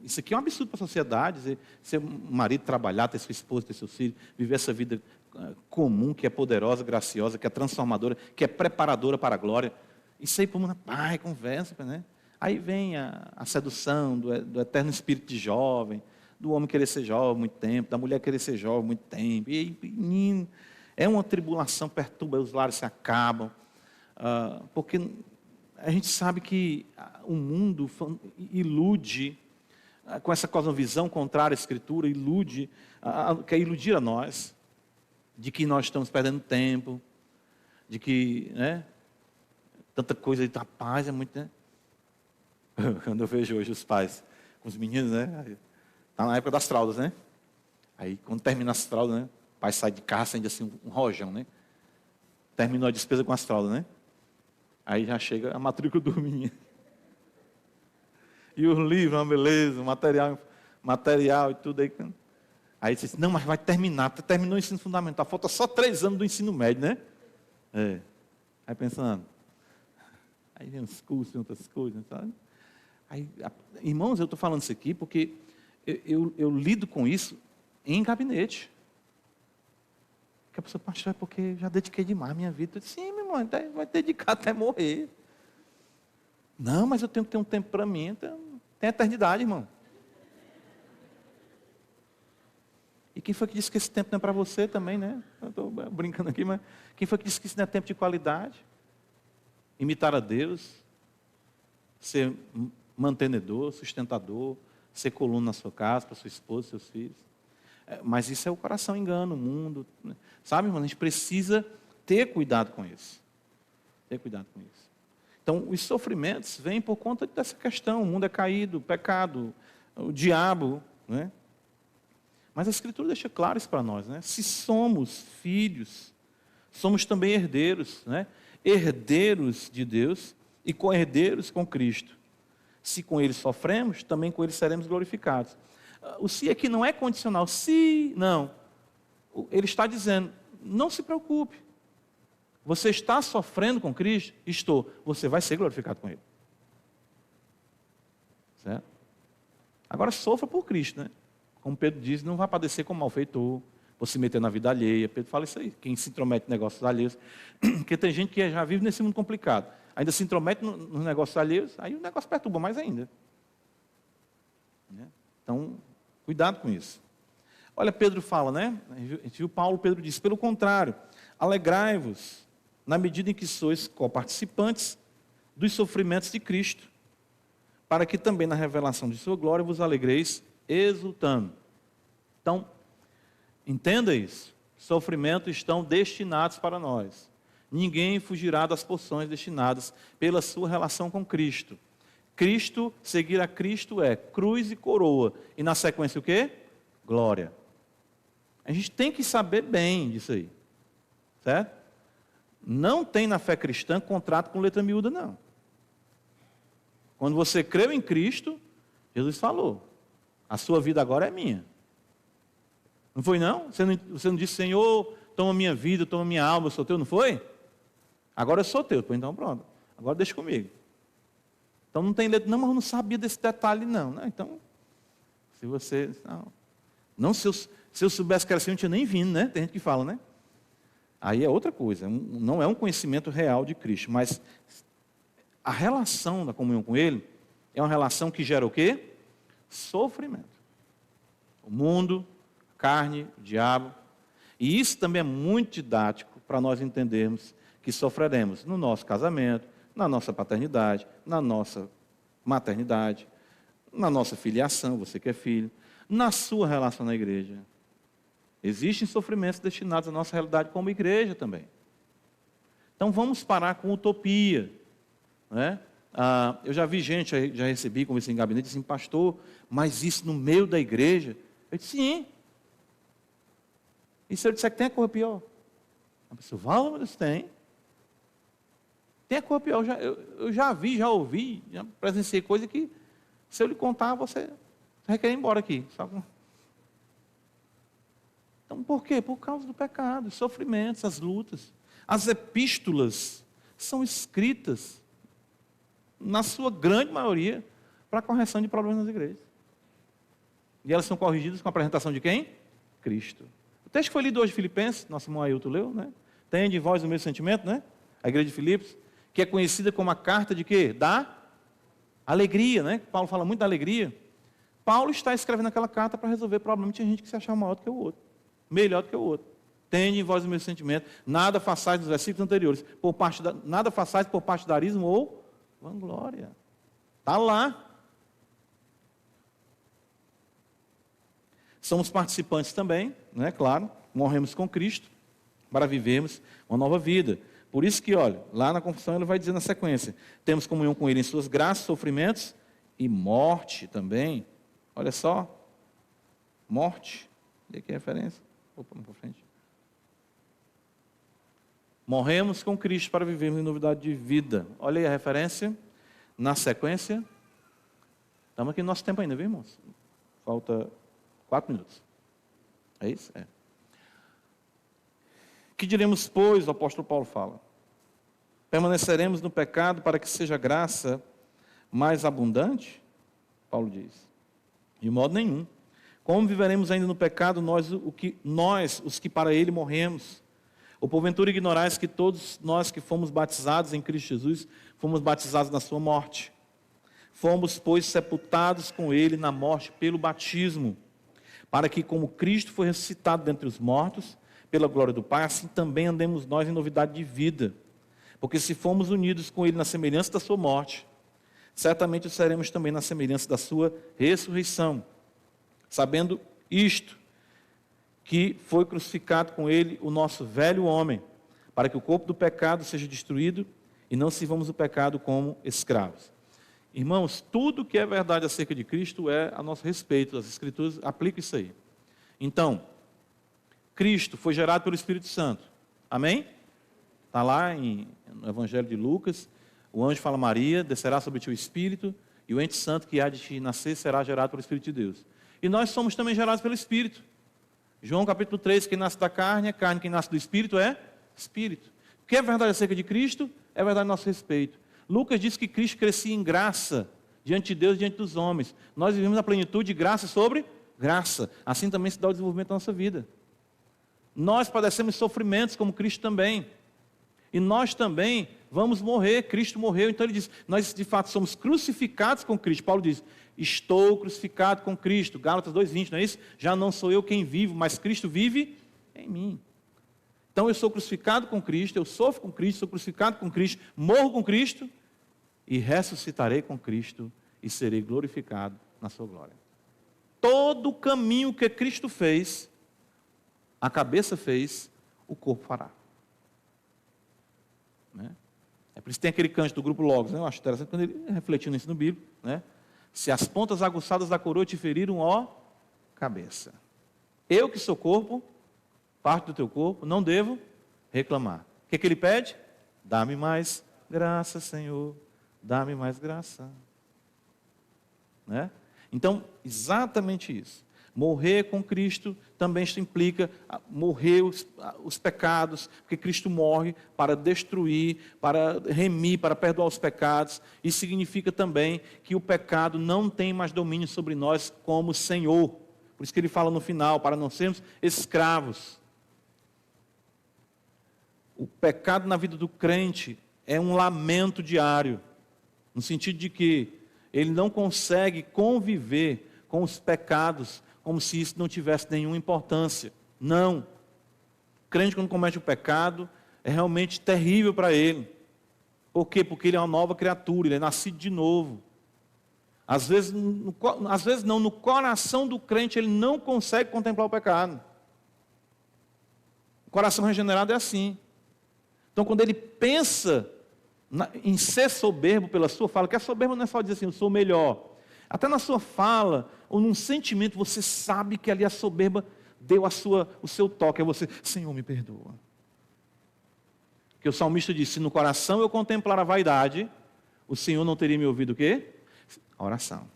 isso aqui é um absurdo para a sociedade, ser marido, trabalhar, ter sua esposa, ter seus filhos, viver essa vida comum, que é poderosa, graciosa, que é transformadora, que é preparadora para a glória. Isso aí para o mundo, conversa, né? Aí vem a sedução do eterno espírito de jovem, do homem querer ser jovem muito tempo, da mulher querer ser jovem muito tempo. E aí, menino, é uma tribulação, perturba, os lares se acabam. Porque a gente sabe que o mundo ilude, com essa cosmovisão contrária à Escritura, quer iludir a nós, de que nós estamos perdendo tempo, de que, né, tanta coisa, a paz é muito, né? Quando eu vejo hoje os pais com os meninos, né? Está na época das fraldas, né? Aí, quando termina as fraldas, né? O pai sai de casa, acende assim um rojão, né? Terminou a despesa com as fraldas, né? Aí já chega a matrícula do menino. E os livros, uma beleza, material e tudo aí. Aí você disse, não, mas vai terminar, terminou o ensino fundamental, falta só 3 anos do ensino médio, né? Aí pensando, aí vem uns cursos e outras coisas, sabe? Aí, irmãos, eu estou falando isso aqui porque eu lido com isso em gabinete. Que a pessoa, pastor, é porque já dediquei demais a minha vida. Eu disse, sim, meu irmão, vai dedicar até morrer. Não, mas eu tenho que ter um tempo para mim. Então, tem eternidade, irmão. E quem foi que disse que esse tempo não é para você também, né? Eu estou brincando aqui, mas quem foi que disse que isso não é tempo de qualidade? Imitar a Deus, ser mantenedor, sustentador, ser coluna na sua casa, para sua esposa, seus filhos. Mas isso é o coração engana, o mundo. Né? Sabe, irmão, a gente precisa ter cuidado com isso. Ter cuidado com isso. Então, os sofrimentos vêm por conta dessa questão. O mundo é caído, o pecado, o diabo. Né? Mas a Escritura deixa claro isso para nós. Né? Se somos filhos, somos também herdeiros. Né? Herdeiros de Deus e co-herdeiros com Cristo. Se com Ele sofremos, também com Ele seremos glorificados. O se aqui não é condicional. Se, não. Ele está dizendo, não se preocupe. Você está sofrendo com Cristo? Estou. Você vai ser glorificado com Ele. Certo? Agora sofra por Cristo, né? Como Pedro diz, não vai padecer como malfeitor, por se meter na vida alheia. Pedro fala isso aí. Quem se intromete em negócios alheios. Porque tem gente que já vive nesse mundo complicado. Ainda se intromete nos negócios alheios, aí o negócio perturba mais ainda. Né? Então, cuidado com isso. Olha, Pedro fala, né? A gente viu Pedro diz, pelo contrário, alegrai-vos na medida em que sois coparticipantes dos sofrimentos de Cristo, para que também na revelação de sua glória vos alegreis exultando. Então, entenda isso. Sofrimentos estão destinados para nós. Ninguém fugirá das porções destinadas pela sua relação com Cristo. Cristo, seguir a Cristo é cruz e coroa. E na sequência o quê? Glória. A gente tem que saber bem disso aí. Certo? Não tem na fé cristã contrato com letra miúda, não. Quando você creu em Cristo, Jesus falou, a sua vida agora é minha. Não foi não? Você não disse, Senhor, toma minha vida, toma minha alma, eu sou teu, não foi? Agora eu sou teu. Então pronto, agora deixa comigo. Então não tem letra, não, mas eu não sabia desse detalhe não. Então, se você... Não, se eu soubesse que era assim, eu não tinha nem vindo, né? Tem gente que fala, né? Aí é outra coisa, não é um conhecimento real de Cristo, mas a relação da comunhão com Ele é uma relação que gera o quê? Sofrimento. O mundo, a carne, o diabo. E isso também é muito didático para nós entendermos que sofreremos no nosso casamento, na nossa paternidade, na nossa maternidade, na nossa filiação, você que é filho, na sua relação na igreja. Existem sofrimentos destinados à nossa realidade como igreja também. Então vamos parar com utopia. Né? Eu já vi gente, já recebi, conversei em gabinete, disse assim, pastor, mas isso no meio da igreja? Eu disse, sim. E se eu disser que tem a coisa pior? A pessoa, vale, mas tem. Tem a coisa pior, eu já vi, já ouvi, já presenciei coisa que, se eu lhe contar, você vai querer ir embora aqui. Sabe? Então, por quê? Por causa do pecado, os sofrimentos, as lutas. As epístolas são escritas, na sua grande maioria, para a correção de problemas nas igrejas. E elas são corrigidas com a apresentação de quem? Cristo. O texto que foi lido hoje, Filipenses, nosso irmão Ailton leu, né? Tem de vós o mesmo sentimento, né? A igreja de Filipos, que é conhecida como a carta de quê? Da alegria, né? Paulo fala muito da alegria. Paulo está escrevendo aquela carta para resolver problemas. Tinha gente que se achava maior do que o outro, melhor do que o outro. Tende em vós o mesmo sentimento, nada façais nos versículos anteriores, nada façais por partidarismo ou vanglória. Está lá. Somos participantes também, né? Claro, morremos com Cristo para vivermos uma nova vida. Por isso que, olha, lá na confissão ele vai dizer na sequência, temos comunhão com Ele em suas graças, sofrimentos e morte também. Olha só, morte, e aqui a referência, opa, não para frente. Morremos com Cristo para vivermos em novidade de vida. Olha aí a referência, na sequência, Estamos aqui no nosso tempo ainda, viu, irmãos? Falta 4 minutos. É isso? É. Que diremos, pois, o apóstolo Paulo fala? Permaneceremos no pecado para que seja graça mais abundante? Paulo diz. De modo nenhum. Como viveremos ainda no pecado, nós, os que para ele morremos? Ou porventura ignorais que todos nós que fomos batizados em Cristo Jesus, fomos batizados na sua morte? Fomos, pois, sepultados com ele na morte pelo batismo, para que, como Cristo foi ressuscitado dentre os mortos, pela glória do Pai, assim também andemos nós em novidade de vida. Porque se fomos unidos com ele na semelhança da sua morte, certamente o seremos também na semelhança da sua ressurreição. Sabendo isto, que foi crucificado com ele o nosso velho homem, para que o corpo do pecado seja destruído e não sirvamos o pecado como escravos. Irmãos, tudo que é verdade acerca de Cristo é a nosso respeito. As Escrituras aplicam isso aí. Então, Cristo foi gerado pelo Espírito Santo. Amém? Está lá no Evangelho de Lucas. O anjo fala: Maria, descerá sobre ti o Espírito, e o ente santo que há de te nascer será gerado pelo Espírito de Deus. E nós somos também gerados pelo Espírito. João capítulo 3, quem nasce da carne é carne, quem nasce do Espírito é Espírito. O que é verdade acerca de Cristo é verdade a nosso respeito. Lucas diz que Cristo crescia em graça diante de Deus e diante dos homens. Nós vivemos na plenitude de graça sobre graça. Assim também se dá o desenvolvimento da nossa vida. Nós padecemos sofrimentos como Cristo também. E nós também vamos morrer. Cristo morreu. Então ele diz, nós de fato somos crucificados com Cristo. Paulo diz, estou crucificado com Cristo. Gálatas 2:20, não é isso? Já não sou eu quem vivo, mas Cristo vive em mim. Então eu sou crucificado com Cristo, eu sofro com Cristo, sou crucificado com Cristo, morro com Cristo e ressuscitarei com Cristo e serei glorificado na sua glória. Todo o caminho que Cristo fez, a cabeça fez, o corpo fará. Né? É por isso que tem aquele canto do grupo Logos, né? Eu acho interessante quando ele refletiu nisso no Bíblia, né? Se as pontas aguçadas da coroa te feriram, ó cabeça. Eu que sou corpo, parte do teu corpo, não devo reclamar. O que ele pede? Dá-me mais graça, Senhor. Dá-me mais graça. Né? Então, exatamente isso. Morrer com Cristo também isso implica morrer os pecados, porque Cristo morre para destruir, para remir, para perdoar os pecados. Isso significa também que o pecado não tem mais domínio sobre nós como Senhor. Por isso que ele fala no final, para não sermos escravos. O pecado na vida do crente é um lamento diário, no sentido de que ele não consegue conviver com os pecados como se isso não tivesse nenhuma importância. Não. O crente, quando comete o pecado, é realmente terrível para ele. Por quê? Porque ele é uma nova criatura, ele é nascido de novo. Às vezes não, no coração do crente ele não consegue contemplar o pecado. O coração regenerado é assim. Então, quando ele pensa em ser soberbo pela sua fala, que a soberba não é só dizer assim, eu sou melhor. Até na sua fala, ou num sentimento, você sabe que ali a soberba deu o seu toque. É você, Senhor, me perdoa. Porque o salmista disse, se no coração eu contemplar a vaidade, o Senhor não teria me ouvido o quê? A oração.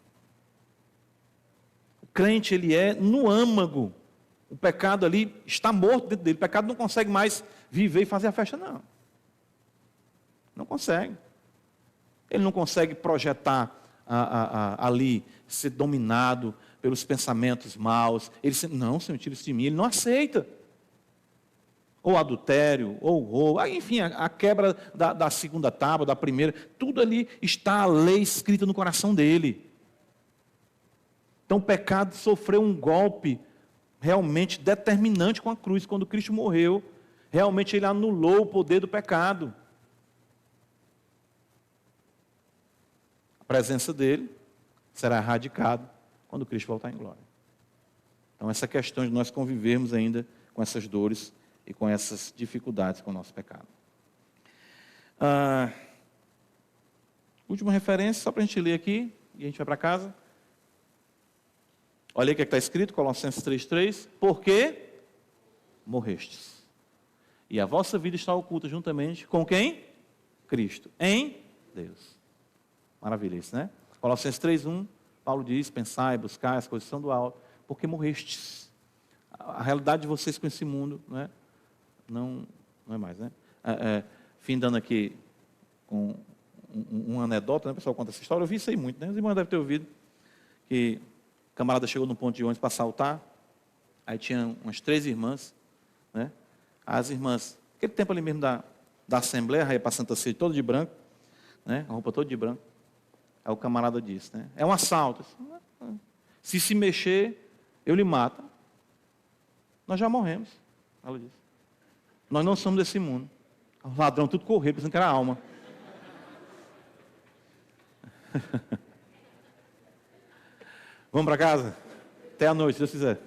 O crente, ele é no âmago. O pecado ali está morto dentro dele. O pecado não consegue mais viver e fazer a festa, não. Não consegue. Ele não consegue projetar ali, ser dominado pelos pensamentos maus. Ele não, Senhor, tira isso de mim. Ele não aceita. Ou adultério, ou roubo, enfim, a quebra da segunda tábua, da primeira, tudo ali está a lei escrita no coração dele. Então o pecado sofreu um golpe realmente determinante com a cruz. Quando Cristo morreu, realmente ele anulou o poder do pecado. A presença dele será erradicada quando Cristo voltar em glória. Então essa questão de nós convivermos ainda com essas dores e com essas dificuldades com o nosso pecado. Última referência, só para a gente ler aqui, e a gente vai para casa. Olha aí o que está escrito, Colossenses 3,3. Porque morrestes. E a vossa vida está oculta juntamente com quem? Cristo. Em Deus. Maravilha isso, né? Colossenses 3,1. Paulo diz, pensai, buscai as coisas que são do alto, porque morrestes. A realidade de vocês com esse mundo não é mais, né? Findando aqui com uma anedota, né? O pessoal conta essa história, eu vi isso aí muito, né? Os irmãos devem ter ouvido, que o camarada chegou num ponto de ônibus para assaltar, aí tinha umas 3 irmãs, né? As irmãs, aquele tempo ali mesmo da Assembleia, aí para Santa Ceia, todo de branco, né? A roupa toda de branco. Aí o camarada disse, né? É um assalto. Se mexer, eu lhe mato. Nós já morremos. Ela disse. Nós não somos desse mundo. Os ladrões tudo correram, pensando que era alma. Vamos para casa? Até a noite, se Deus quiser.